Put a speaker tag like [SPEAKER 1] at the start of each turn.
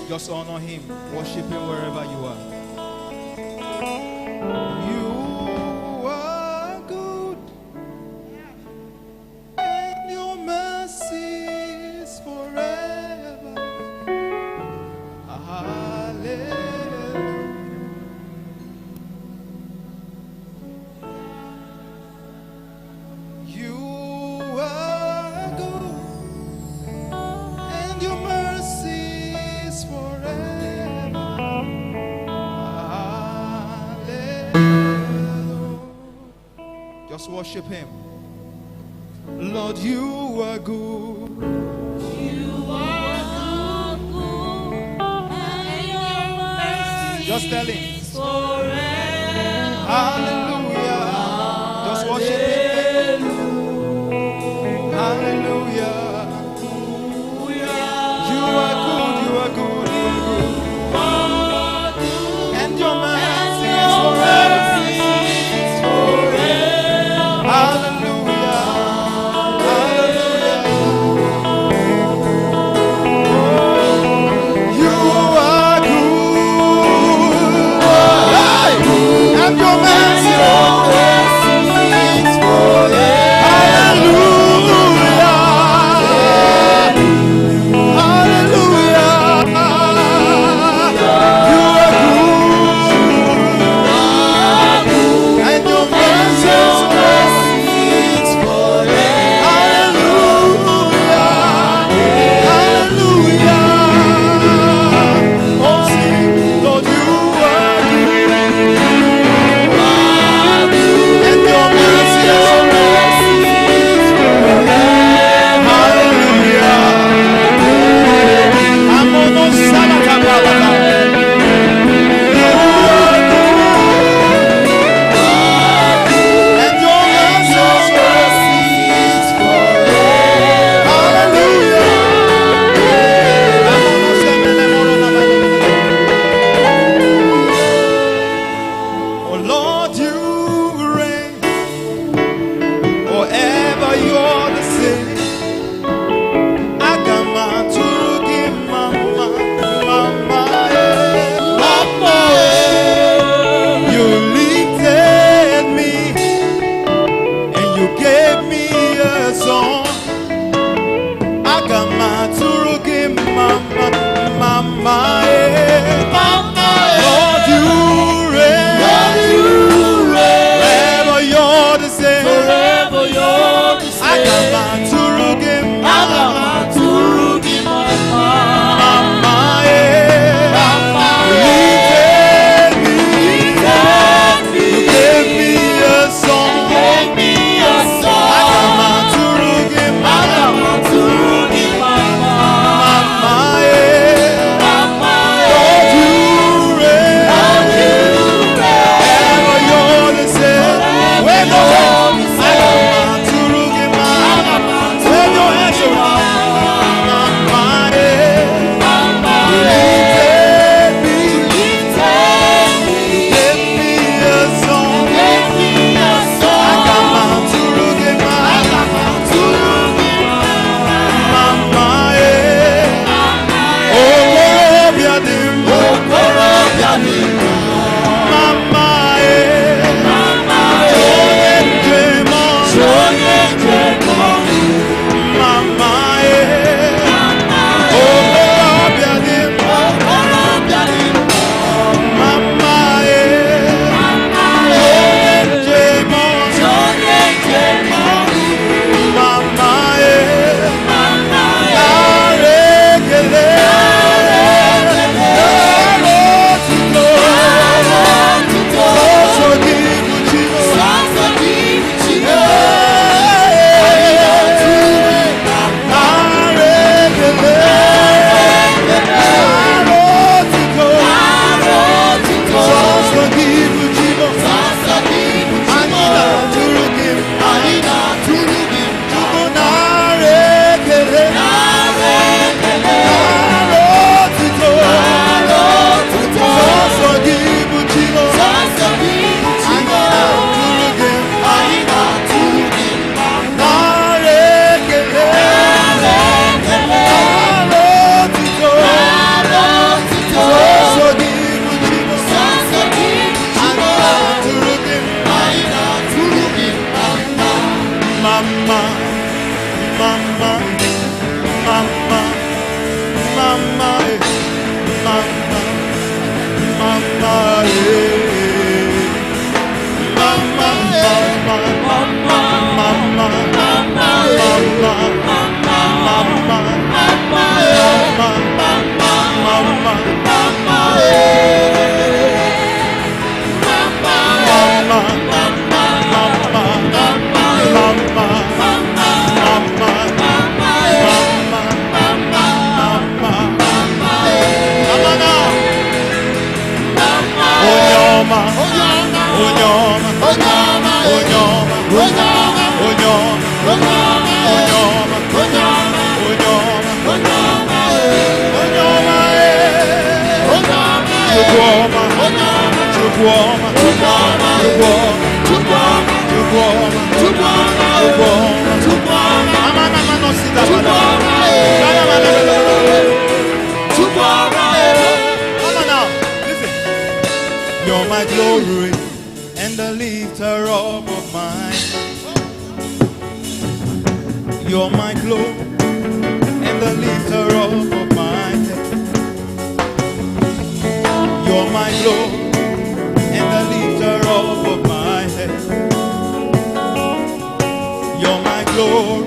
[SPEAKER 1] Just honor him. Worship him wherever you are. You are good, and your mercy is forever. Hallelujah. You are good, and your mercy is forever. Hallelujah. Just worship him. Lord, you are good.
[SPEAKER 2] You are good, and your mercy
[SPEAKER 1] Just tell him.
[SPEAKER 2] is forever.
[SPEAKER 1] Hallelujah. Just worship him. Hallelujah. You are good, you are good, you are good. And your mercy is forever. Hallelujah. Hallelujah. You are good. Hey! And your mercy is forever. Hallelujah. Mama, mama, mama, mama, mama, mama, You're my glory and the lifter up of mine. You're my glory and the lifter up of mine. You're my glory and the lifter up of my head. You're my glory